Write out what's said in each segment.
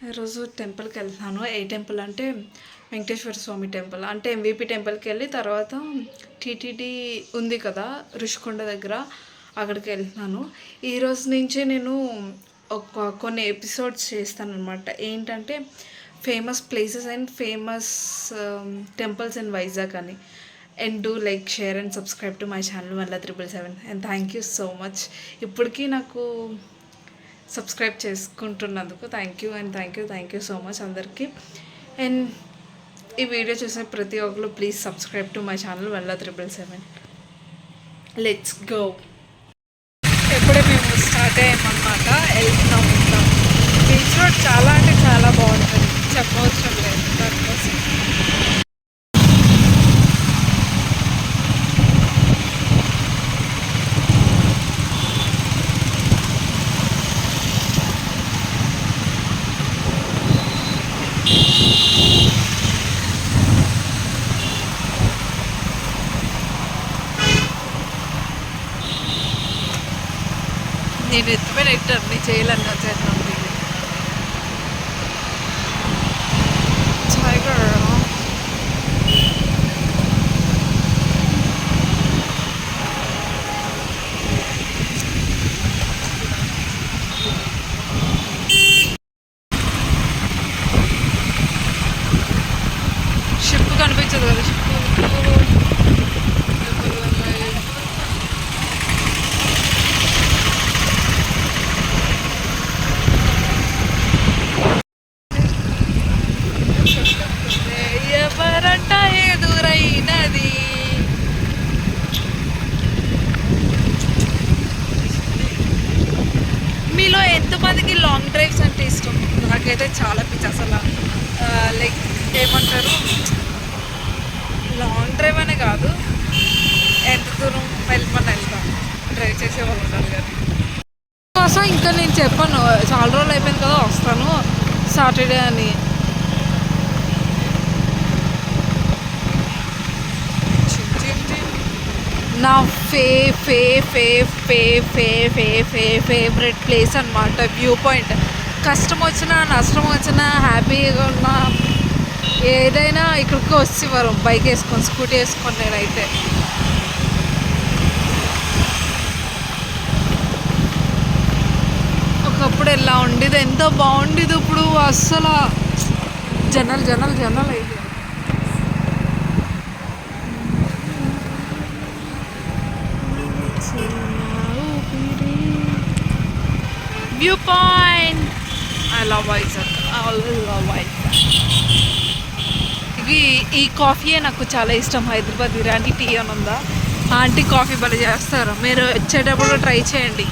ఈరోజు టెంపుల్కి వెళ్తున్నాను. ఏ టెంపుల్ అంటే వెంకటేశ్వర స్వామి టెంపుల్. అంటే ఎంవిపి టెంపుల్కి వెళ్ళి తర్వాత టీటీడీ ఉంది కదా రుషికొండ దగ్గర, అక్కడికి వెళ్తున్నాను. ఈరోజు నుంచే నేను కొన్ని ఎపిసోడ్స్ చేస్తాను అనమాట. ఏంటంటే famous places and famous temples in Vizag అని. And do like, share and subscribe to my channel 1,777. And thank you so much. ఇప్పటికీ నాకు సబ్స్క్రైబ్ చేసుకుంటున్నందుకు థ్యాంక్ యూ సో మచ్ అందరికీ. అండ్ ఈ వీడియో చూసే ప్రతి ఒక్కరు please subscribe to my channel 1,777. Let's go. ఎప్పుడే మేము స్టార్ట్ అయ్యామన్నమాట, వెళ్తున్నాము. బీచ్ రోడ్ చాలా అంటే చాలా బాగుంటుంది, చెప్పవసరం లేదు దానికోసం. నేను ఎత్తిపోయిన ఎక్టర్ నీ చేయలేను చేస్తాను. షిప్ కనిపించదు కదా, షిప్ ఎవరంట ఎదురైనది. మీలో ఎంతమందికి లాంగ్ డ్రైవ్స్ అంటే ఇష్టం? నాకైతే చాలా పిచ్చి అసలు. లైక్ ఏమంటారు, లాంగ్ డ్రైవ్ అనే కాదు, ఎంత దూరం వెళ్ళమని వెళ్తాను. డ్రైవ్ చేసే వాళ్ళు ఉంటారు కదా. కోసం ఇంకా నేను చెప్పాను, చాలా రోజులు అయిపోయింది కదా, వస్తాను సాటర్డే అని. నా ఫేవరెట్ ప్లేస్ అనమాట వ్యూ పాయింట్. కష్టం వచ్చినా నష్టం వచ్చినా హ్యాపీగా ఉన్నా ఏదైనా ఇక్కడికి వచ్చేవారు బైక్ వేసుకొని, స్కూటీ వేసుకొని. నేనైతే ఒకప్పుడు ఎలా ఉండేది, ఎంత బాగుండేది. ఇప్పుడు అస్సలు జనాలు అయితే. View point. I love Vizag, I always love Vizag. ఈ కాఫీయే నాకు చాలా ఇష్టం. హైదరాబాద్ ఇరానీ టీ అని ఉందా, ఆంటీ కాఫీ భలే చేస్తారు. మీరు వచ్చేటప్పుడు ట్రై చేయండి.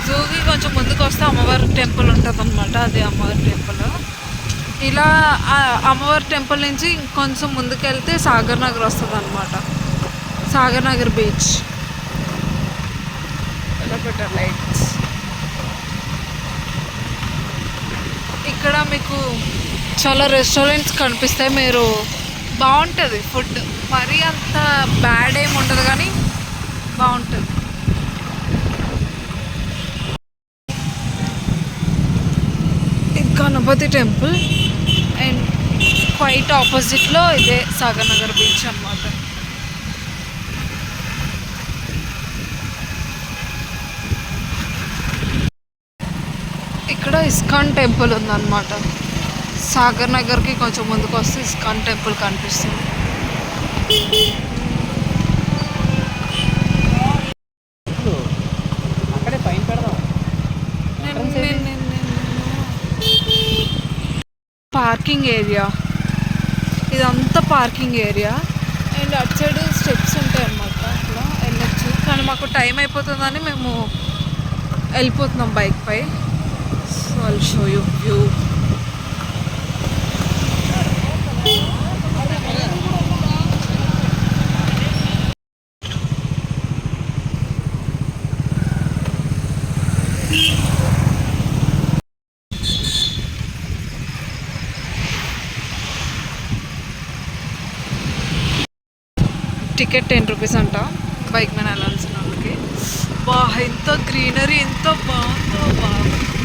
జూకి కొంచెం ముందుకు వస్తే అమ్మవారి టెంపుల్ ఉంటుంది అనమాట, అది అమ్మవారి టెంపుల్. ఇలా అమ్మవారి టెంపుల్ నుంచి కొంచెం ముందుకెళ్తే సాగర్ నగర్ వస్తుంది అనమాట. సాగర్ నగర్ బీచ్. ఎలా పెట్టారు లైట్స్. ఇక్కడ మీకు చాలా రెస్టారెంట్స్ కనిపిస్తాయి. మీరు బాగుంటుంది ఫుడ్, మరీ అంత బ్యాడ్ ఏమి ఉండదు కానీ బాగుంటుంది. గణపతి టెంపుల్ అండ్ క్వైట్ ఆపోజిట్లో ఇదే సాగర్ నగర్ బీచ్ అన్నమాట. ఇక్కడ ఇస్కాన్ టెంపుల్ ఉందన్నమాట. సాగర్ నగర్కి కొంచెం ముందుకు వస్తే ఇస్కాన్ టెంపుల్ కనిపిస్తుంది. పార్కింగ్ ఏరియా, ఇదంతా పార్కింగ్ ఏరియా. అండ్ అటు సైడ్ స్టెప్స్ ఉంటాయి అన్నమాట, అట్లా వెళ్ళచ్చు. కానీ మాకు టైం అయిపోతుందని మేము వెళ్ళిపోతున్నాం బైక్ పై. So I'll show you view. Ticket 10 rupees అంట. బైక్ మీద వెళ్ళాల్సిన వాళ్ళకి. బా ఎంత గ్రీనరీ, ఎంత బాగుందో. బా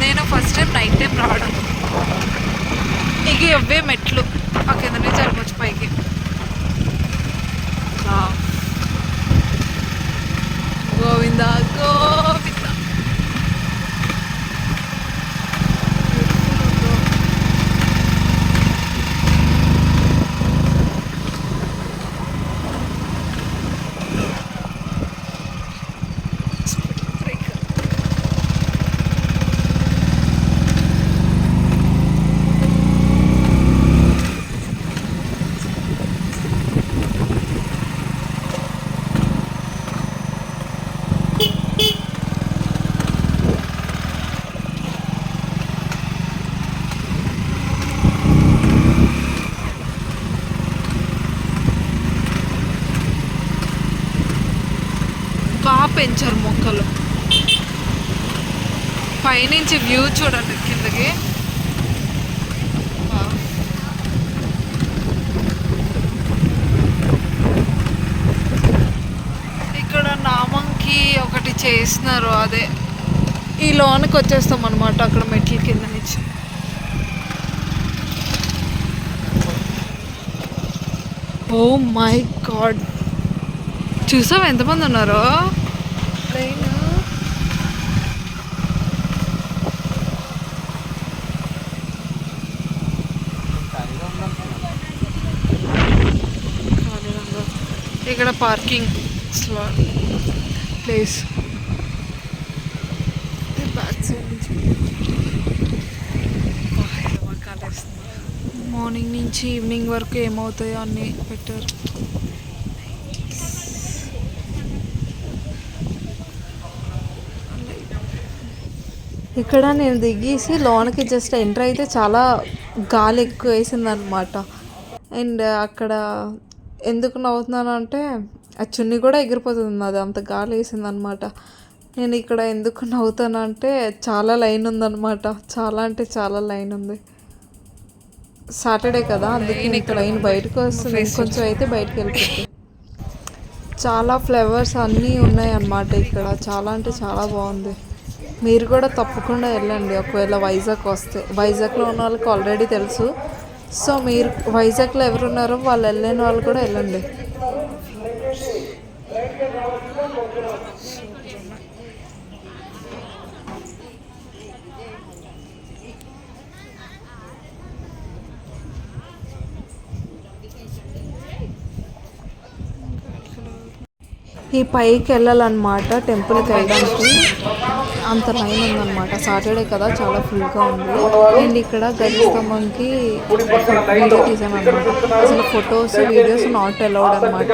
నేను ఫస్ట్ టైం నైట్ టైం రావడం. ఇక ఇవే మెట్లు ఆ కింద నుంచి వెళ్ళవచ్చు పైకి. గోవింద గోవింద. బాగా పెంచారు మొక్కలు. పైనుంచి వ్యూ చూడండి కిందకి. ఇక్కడ నామంకి ఒకటి చేస్తున్నారు, అదే ఈ లోనికి వచ్చేస్తాం అనమాట అక్కడ మెట్ల కింద నుంచి. ఓ మై గాడ్, చూసావా ఎంతమంది ఉన్నారో. ట్రైన్ ఇక్కడ పార్కింగ్ ప్లేస్. బ్యాక్ సైడ్ నుంచి మార్నింగ్ నుంచి ఈవినింగ్ వరకు ఏమవుతాయో అన్నీ పెట్టారు. ఇక్కడ నేను దిగేసి లోనకి జస్ట్ ఎంటర్ అయితే చాలా గాలి ఎక్కువ వేసిందనమాట. అండ్ అక్కడ ఎందుకు నవ్వుతున్నాను అంటే ఆ చున్నీ కూడా ఎగిరిపోతుంది, అది అంత గాలి వేసిందనమాట. నేను ఇక్కడ ఎందుకు నవ్వుతానంటే చాలా లైన్ ఉందన్నమాట, చాలా అంటే చాలా లైన్ ఉంది. సాటర్డే కదా, అందుకే ఇక్కడ లైన్ బయటకు వస్తుంది, కొంచెం అయితే బయటకు వెళ్ళిపోతుంది. చాలా ఫ్లవర్స్ అన్నీ ఉన్నాయి అన్నమాట ఇక్కడ, చాలా అంటే చాలా బాగుంది. మీరు కూడా తప్పకుండా వెళ్ళండి ఒకవేళ వైజాగ్ వస్తే. వైజాగ్లో ఉన్న వాళ్ళకి ఆల్రెడీ తెలుసు, సో మీరు వైజాగ్లో ఎవరున్నారో వాళ్ళు వెళ్ళని వాళ్ళు కూడా వెళ్ళండి. ఈ పైకి వెళ్ళాలన్నమాట, టెంపుల్కి వెళ్ళడానికి అంత లైన్ ఉందన్నమాట. సాటర్డే కదా చాలా ఫుల్గా ఉంది. అండ్ ఇక్కడ గజస్తంభంకి వీడియో తీసాను అనమాట. అసలు ఫొటోస్ వీడియోస్ నాట్ అలౌడ్ అనమాట.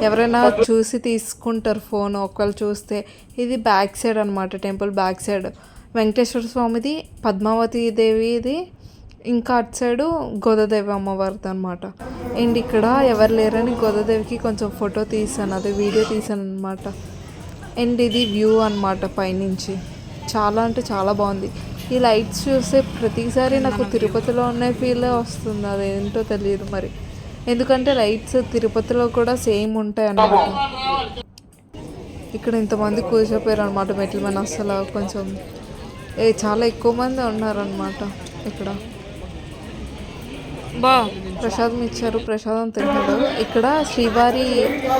ఎవరైనా చూసి తీసుకుంటారు ఫోన్ ఒకవేళ చూస్తే. ఇది బ్యాక్ సైడ్ అనమాట, టెంపుల్ బ్యాక్ సైడ్ వెంకటేశ్వర స్వామిది, పద్మావతి దేవిది, ఇంకా అటు సైడు గోదాదేవి అమ్మవారిది అనమాట. అండ్ ఇక్కడ ఎవరు లేరని గోదాదేవికి కొంచెం ఫోటో తీసాను, అదే వీడియో తీసాను అనమాట. అండ్ ఇది వ్యూ అనమాట పైనుంచి, చాలా అంటే చాలా బాగుంది. ఈ లైట్స్ చూస్తే ప్రతిసారి నాకు తిరుపతిలో ఉన్న ఫీల్ వస్తుంది, అదేంటో తెలియదు మరి. ఎందుకంటే లైట్స్ తిరుపతిలో కూడా సేమ్ ఉంటాయి అన్నమాట. ఇక్కడ ఇంతమంది కూర్చోపోయారు అనమాట మెట్ల మీద. అసలు కొంచెం చాలా ఎక్కువ మంది ఉన్నారనమాట ఇక్కడ. ప్రసాదం ఇచ్చారు, ప్రసాదం తిన్నాడు. ఇక్కడ శ్రీవారి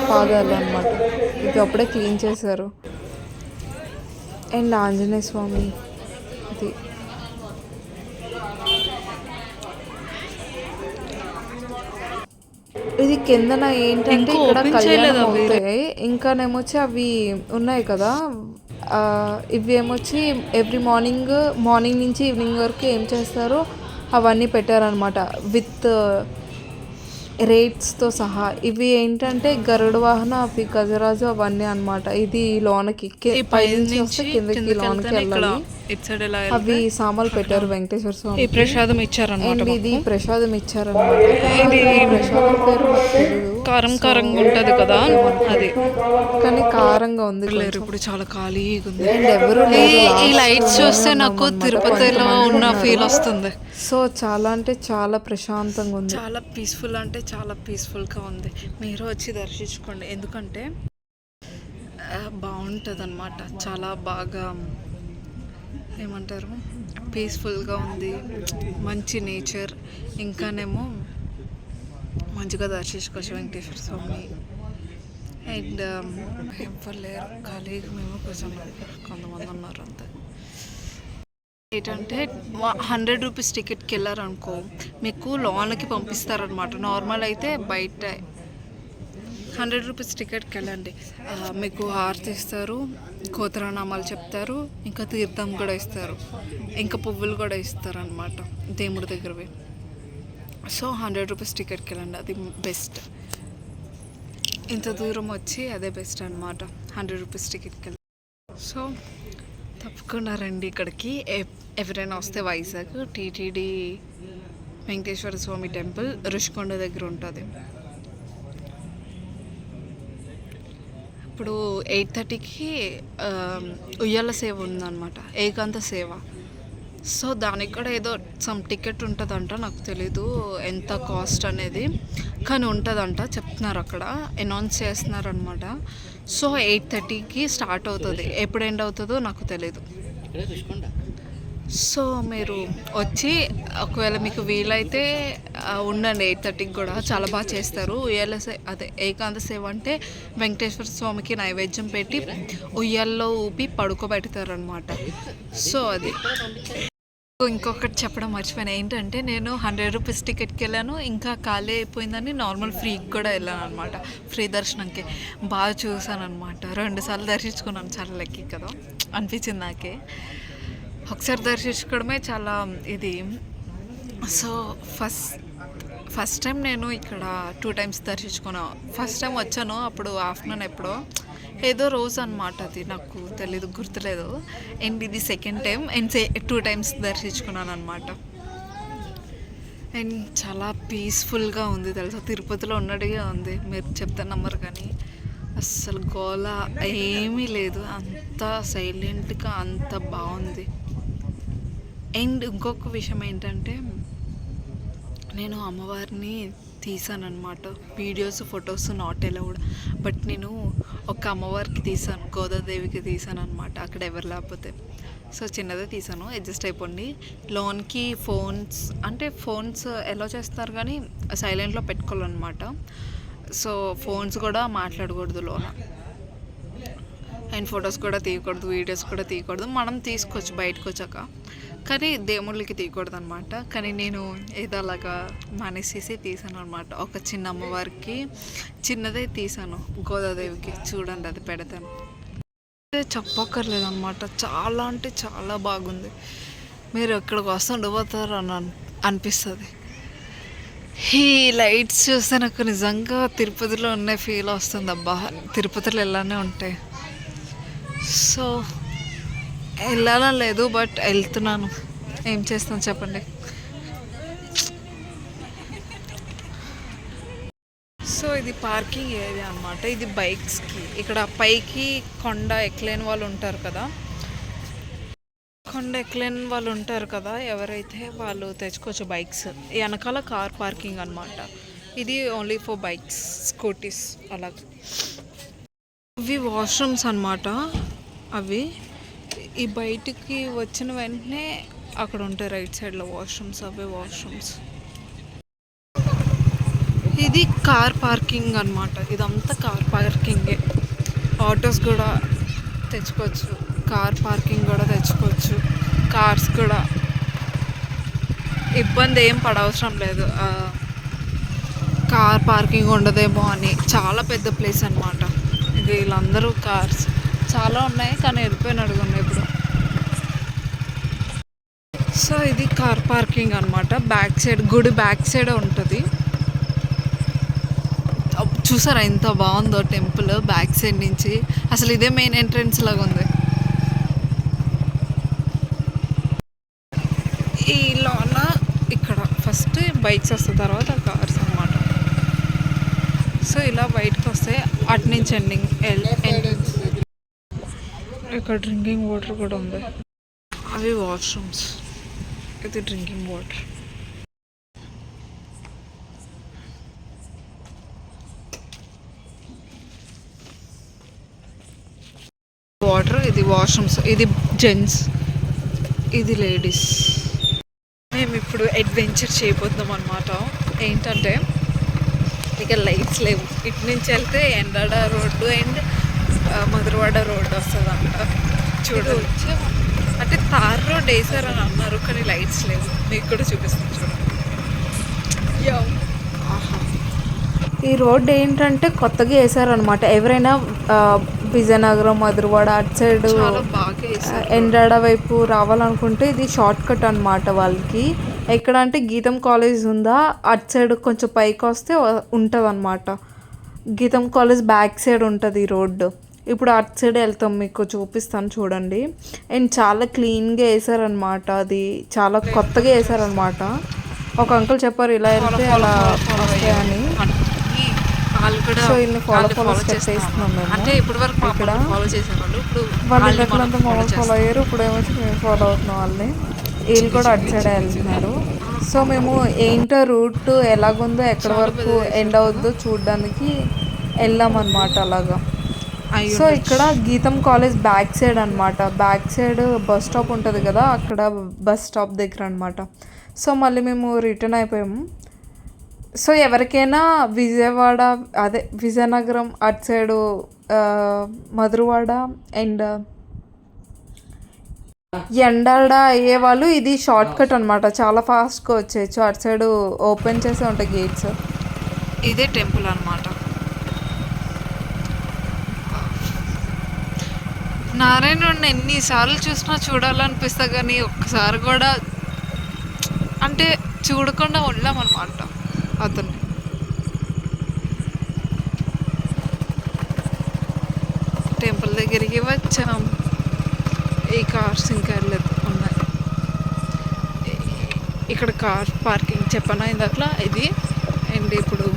పాదాలు అనమాట, ఇది అప్పుడే క్లీన్ చేశారు. అండ్ ఆంజనేయ స్వామి ఇది. ఇది కిందన ఏంటంటే ఇక్కడ కళ్యాణం అవుతాయి. ఇంకానేమొచ్చి అవి ఉన్నాయి కదా, ఇవి ఏమొచ్చి ఎవ్రీ మార్నింగ్ నుంచి ఈవినింగ్ వరకు ఏం చేస్తారో అవన్నీ పెట్టారనమాట విత్ రేట్స్తో సహా. ఇవి ఏంటంటే గరుడ వాహన, అవి గజరాజు అవన్నీ అనమాట. ఇది లోనకి పైనుంచి వస్తే కిందకి లోనకి వెళ్ళాలి. అవి సామాన్లు పెట్టారు వెంకటేశ్వర స్వామి. ప్రసాదం ఇచ్చారనమాట, ఇది ప్రసాదం ఇచ్చారనమాట. ప్రసాదం పేరు కారం కారంగా ఉంటది కదా, అది కానీ కారంగా ఉంది. ఇప్పుడు చాలా ఖాళీగా ఉంది, ఎవరు ఈ లైట్స్ చూస్తే నాకు తిరుపతిలో ఉన్న ఫీల్ వస్తుంది. సో చాలా అంటే చాలా ప్రశాంతంగా ఉంది, చాలా పీస్ఫుల్ అంటే చాలా పీస్ఫుల్గా ఉంది. మీరు వచ్చి దర్శించుకోండి. ఎందుకంటే బాగుంటుంది అనమాట. చాలా బాగా ఏమంటారు, పీస్ఫుల్గా ఉంది, మంచి నేచర్. ఇంకానేమో మంచిగా దర్శించుకోవచ్చు వెంకటేశ్వర స్వామి. అండ్ ఎవరు లేరు, ఖాళీగా మేము కొంచెం కొంతమంది ఉన్నారు అంతే. ఏంటంటే 100 రూపీస్ టికెట్కి వెళ్ళారనుకో మీకు లోన్కి పంపిస్తారనమాట. నార్మల్ అయితే బయట 100 రూపీస్ టికెట్కి వెళ్ళండి, మీకు హారతి ఇస్తారు, కోతరానామాలు చెప్తారు, ఇంకా తీర్థం కూడా ఇస్తారు, ఇంకా పువ్వులు కూడా ఇస్తారు అనమాట దేవుడి దగ్గరవి. సో 100 రూపీస్ టికెట్కి వెళ్ళండి, అది బెస్ట్. ఇంత దూరం వచ్చి అదే బెస్ట్ అనమాట, 100 రూపీస్ టికెట్కి వెళ్ళి. సో తప్పకుండా రండి ఇక్కడికి, ఎవరైనా వస్తే వైజాగ్ టీటీడీ వెంకటేశ్వర స్వామి టెంపుల్ రుషికొండ దగ్గర ఉంటుంది. ఇప్పుడు 8:30కి ఉయ్యాల సేవ ఉందన్నమాట, ఏకాంత సేవ. సో దానికి కూడా ఏదో సమ్ టికెట్ ఉంటుందంట, నాకు తెలీదు ఎంత కాస్ట్ అనేది, కానీ ఉంటుందంట చెప్తున్నారు, అక్కడ అనౌన్స్ చేస్తున్నారు అనమాట. సో 8:30కి స్టార్ట్ అవుతుంది, ఎప్పుడు ఎండ్ అవుతుందో నాకు తెలీదు. సో మీరు వచ్చి ఒకవేళ మీకు వీలైతే ఉండండి 8:30కి కూడా, చాలా బాగా చేస్తారు. ఉయ్యాల అదే ఏకాంత సేవ అంటే వెంకటేశ్వర స్వామికి నైవేద్యం పెట్టి ఉయ్యాల్లో ఊపి పడుకోబెడతారనమాట. సో అది. ఇంకొకటి చెప్పడం మర్చిపోయాను, ఏంటంటే నేను 100 రూపీస్ టికెట్కి వెళ్ళాను, ఇంకా ఖాళీ అయిపోయిందని నార్మల్ ఫ్రీకి కూడా వెళ్ళాను అనమాట. ఫ్రీ దర్శనంకి బాగా చూసాను అనమాట. 2 సార్లు దర్శించుకున్నాను, చాలా లక్కీ కదా అనిపించింది నాకే. ఒకసారి దర్శించుకోవడమే చాలా ఇది. సో ఫస్ట్ టైం నేను ఇక్కడ 2 టైమ్స్ దర్శించుకున్నాను. ఫస్ట్ టైం వచ్చాను అప్పుడు ఆఫ్టర్నూన్ ఎప్పుడో, ఏదో రోజు అనమాట, అది నాకు తెలీదు, గుర్తులేదు. అండ్ ఇది సెకండ్ టైం, అండ్ 2 టైమ్స్ దర్శించుకున్నాను అనమాట. అండ్ చాలా పీస్ఫుల్గా ఉంది తెలుసా, తిరుపతిలో ఉన్నట్టుగా ఉంది. మీరు చెప్తే నమ్మరు కానీ అస్సలు గోల ఏమీ లేదు, అంత సైలెంట్గా అంత బాగుంది. అండ్ ఇంకొక విషయం ఏంటంటే, నేను అమ్మవారిని తీసానమాట, videos photos not allowed, but నేను ఒక అమ్మవారికి తీసాను, గోదాదేవికి తీసాను అనమాట, అక్కడ ఎవరు లేకపోతే. సో చిన్నదే తీసాను, అడ్జస్ట్ అయిపోండి. లోన్కి ఫోన్స్ అంటే ఫోన్స్ ఎలా చేస్తారు కానీ సైలెంట్లో పెట్టుకోవాలన్నమాట. సో ఫోన్స్ కూడా మాట్లాడకూడదు లోన, అండ్ ఫొటోస్ కూడా తీయకూడదు, వీడియోస్ కూడా తీయకూడదు. మనం తీసుకోవచ్చు బయటకు వచ్చాక, కానీ దేవుళ్ళకి తీయకూడదు అనమాట. కానీ నేను ఏదో అలాగా మానేసేసి తీసాను అనమాట. ఒక చిన్న అమ్మవారికి చిన్నదే తీసాను, గోదాదేవికి. చూడండి, అది పెడతాను, చెప్పక్కర్లేదు అనమాట. చాలా అంటే చాలా బాగుంది, మీరు ఎక్కడికి వస్తే ఉండిపోతారు అని అనిపిస్తుంది. ఈ లైట్స్ చూస్తే నాకు నిజంగా తిరుపతిలో ఉన్న ఫీల్ వస్తుంది. అబ్బా, తిరుపతిలో ఇలానే ఉంటాయి. సో వెళ్ళాలని లేదు, బట్ వెళ్తున్నాను, ఏం చేస్తాను చెప్పండి. సో ఇది పార్కింగ్ ఏరియా అనమాట, ఇది బైక్స్కి. ఇక్కడ పైకి కొండ ఎక్కలేని వాళ్ళు ఉంటారు కదా, ఎవరైతే వాళ్ళు తెచ్చుకోవచ్చు బైక్స్. వెనకాల కార్ పార్కింగ్ అనమాట, ఇది ఓన్లీ ఫర్ బైక్స్, స్కూటీస్ అలా. ఇవి వాష్రూమ్స్ అనమాట. అవి ఈ బయటికి వచ్చిన వెంటనే అక్కడ ఉంటాయి రైట్ సైడ్లో వాష్రూమ్స్, అవే వాష్రూమ్స్. ఇది కార్ పార్కింగ్ అనమాట, ఇదంతా కార్ పార్కింగే. ఆటోస్ కూడా తెచ్చుకోవచ్చు, కార్ పార్కింగ్ కూడా తెచ్చుకోవచ్చు, కార్స్ కూడా. ఇబ్బంది ఏం పడవసరం లేదు, కార్ పార్కింగ్ ఉండదేమో అని. చాలా పెద్ద ప్లేస్ అనమాట ఇది. వీళ్ళందరూ కార్స్ చాలా ఉన్నాయి, కానీ వెళ్ళిపోయిన అడుగున్నాయి ఇప్పుడు. సో ఇది కార్ పార్కింగ్ అనమాట, బ్యాక్ సైడ్, గుడి బ్యాక్ సైడే ఉంటుంది. చూసారా ఎంత బాగుందో టెంపుల్ బ్యాక్ సైడ్ నుంచి, అసలు ఇదే మెయిన్ ఎంట్రన్స్ లాగా ఉంది. ఈ లోన ఇక్కడ ఫస్ట్ బైక్స్ వస్తాయి, తర్వాత కార్స్ అనమాట. సో ఇలా బయటకు వస్తే అటు నుంచి ఎంట్రన్స్. ఇక్కడ డ్రింకింగ్ వాటర్ కూడా ఉంది, అవి వాష్రూమ్స్, ఇది డ్రింకింగ్ వాటర్. వాటర్, ఇది వాష్రూమ్స్, ఇది జెంట్స్, ఇది లేడీస్. మేము ఇప్పుడు అడ్వెంచర్ చేయబోతున్నాం అనమాట. ఏంటంటే ఇక లైట్స్ లేవు, ఇటు నుంచి వెళ్తే Endada road and Madhurawada road వస్తుందంట. చూడవచ్చు అంటే తార్ రోడ్ వేసారని అన్నారు, కానీ లైట్స్ లేవు. మీకు కూడా చూపిస్తాను చూడండి. ఆహా, ఈ రోడ్ ఏంటంటే కొత్తగా వేసారనమాట. ఎవరైనా విజయనగరం, మధురవాడ అటు సైడ్ ఎండాడ వైపు రావాలనుకుంటే ఇది షార్ట్ కట్ అనమాట వాళ్ళకి. ఎక్కడ అంటే గీతం కాలేజ్ ఉందా, అటు సైడ్ కొంచెం పైకి వస్తే ఉంటుంది అనమాట. గీతం కాలేజ్ బ్యాక్ సైడ్ ఉంటుంది ఈ రోడ్డు. ఇప్పుడు అటు సైడ్ వెళ్తాం, మీకు చూపిస్తాను చూడండి. అండ్ చాలా క్లీన్గా వేసారనమాట, అది చాలా కొత్తగా వేసారనమాట. ఒక అంకుల్ చెప్పారు ఇలా వెళ్తే అలా వస్తాయని. సో ఇన్ని ఫాలో చేస్తున్నాం మేము. అంటే ఇప్పుడు వరకు ఇక్కడ వాళ్ళు ఎక్కడంతా మామూలు ఫాలో అయ్యారు, ఇప్పుడు ఏమొచ్చి మేము ఫాలో అవుతున్నాం వాళ్ళని. వీళ్ళు కూడా అటు సైడ్ వెళ్తున్నారు. సో మేము ఏంటో రూట్ ఎలాగుందో ఎక్కడి వరకు ఎండ్ అవుద్దో చూడడానికి వెళ్ళామన్నమాట అలాగా. సో ఇక్కడ గీతం కాలేజ్ బ్యాక్ సైడ్ అనమాట. బ్యాక్ సైడ్ బస్ స్టాప్ ఉంటుంది కదా, అక్కడ బస్ స్టాప్ దగ్గర అనమాట. సో మళ్ళీ మేము రిటర్న్ అయిపోయాము. సో ఎవరికైనా విజయవాడ అదే విజయనగరం అటు సైడు మధురవాడ అండ్ ఎండాడ అయ్యే వాళ్ళు ఇది షార్ట్ కట్ అనమాట, చాలా ఫాస్ట్గా వచ్చేయచ్చు. అటు సైడు ఓపెన్ చేసే ఉంటాయి గేట్స్. ఇదే టెంపుల్ అనమాట. నారాయణుడిని ఎన్నిసార్లు చూసినా చూడాలనిపిస్తా, కానీ ఒక్కసారి కూడా అంటే చూడకుండా ఉండలేమన్నమాట అతన్ని. టెంపుల్ దగ్గరికి వచ్చాం. ఈ కార్స్ ఇంకా వెళ్ళలేదు ఉన్నాయి. ఇక్కడ కార్ పార్కింగ్ చెప్పనా ఇందాక ఇది. అండ్ ఇప్పుడు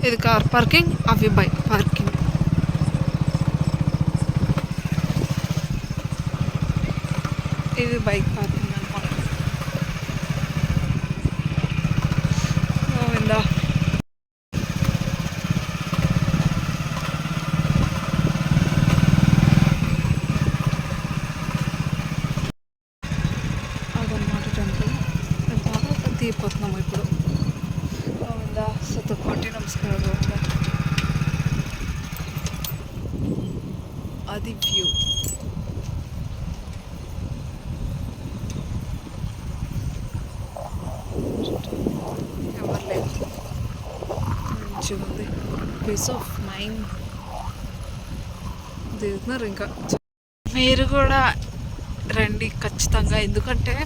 ఇది కార్ పార్కింగ్, అవి బైక్ పార్కింగ్. ఇది బైక్ పార్కింగ్ అనమాట. గోవిందా. అదనమాట టెంపుల్. మేము బాగా తీరిపోతున్నాము ఇప్పుడు. గోవిందా, శతకోటి నమస్కారం. గోవిందా. అది వ్యూ. ఎవరు లేదు, మంచిగా ఉంది. పీస్ ఆఫ్ మైండ్ దిగుతున్నారు. ఇంకా మీరు కూడా రండి ఖచ్చితంగా, ఎందుకంటే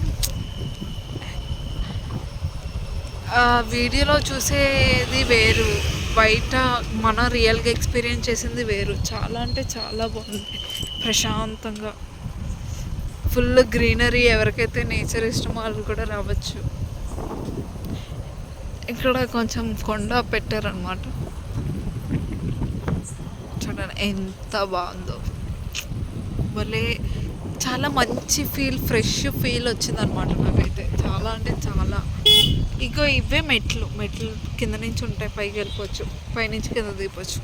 వీడియోలో చూసేది వేరు, బయట మనం రియల్గా ఎక్స్పీరియన్స్ చేసింది వేరు. చాలా అంటే చాలా బాగుంది, ప్రశాంతంగా, ఫుల్ గ్రీనరీ. ఎవరికైతే నేచర్ ఇష్టమో వాళ్ళు కూడా రావచ్చు. ఇక్కడ కొంచెం కొండ పెట్టారనమాట, చూడండి ఎంత బాగుందో. భలే చాలా మంచి ఫీల్, ఫ్రెష్ ఫీల్ వచ్చిందనమాట నాకైతే. చాలా అంటే చాలా. ఇగో ఇవే మెట్లు, మెట్లు కింద నుంచి ఉంటాయి, పైకి వెళ్ళిపోవచ్చు, పైనుంచి కింద దిగిపోవచ్చు.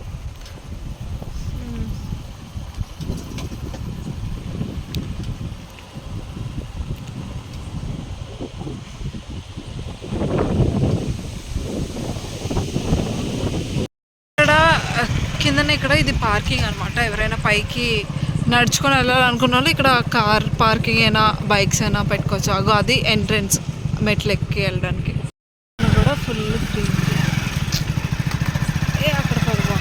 ఇక్కడ కిందనే ఇక్కడ ఇది పార్కింగ్ అనమాట. ఎవరైనా పైకి నడుచుకొని వెళ్ళాలనుకున్న వాళ్ళు ఇక్కడ కార్ పార్కింగ్ అయినా బైక్స్ అయినా పెట్టుకోవచ్చు. అగో అది ఎంట్రన్స్, మెట్లు ఎక్కి వెళ్ళడానికి కూడా ఫుల్ గ్రీన్. అక్కడ పడవా,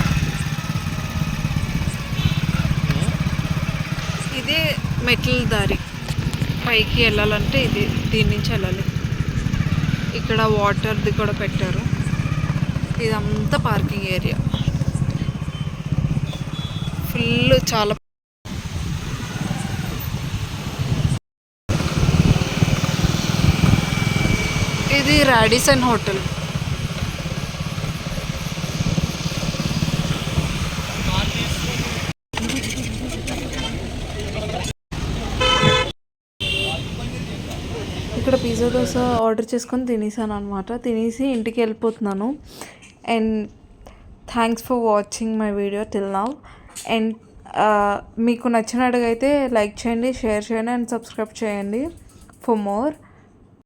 ఇదే మెట్ల దారి. పైకి వెళ్ళాలంటే ఇది, దీని నుంచి వెళ్ళాలి. ఇక్కడ వాటర్ది కూడా పెట్టారు. ఇదంతా పార్కింగ్ ఏరియా ఫుల్. చాలా ఇది రాడిసన్ హోటల్. ఇక్కడ పిజ్జా దోశ ఆర్డర్ చేసుకొని తినేసాను అనమాట. తినేసి ఇంటికి వెళ్ళిపోతున్నాను. And thanks for watching my video till now. And మీకు నచ్చినట్టుగైతే లైక్ చేయండి, షేర్ చేయండి అండ్ సబ్స్క్రైబ్ చేయండి ఫర్ మోర్.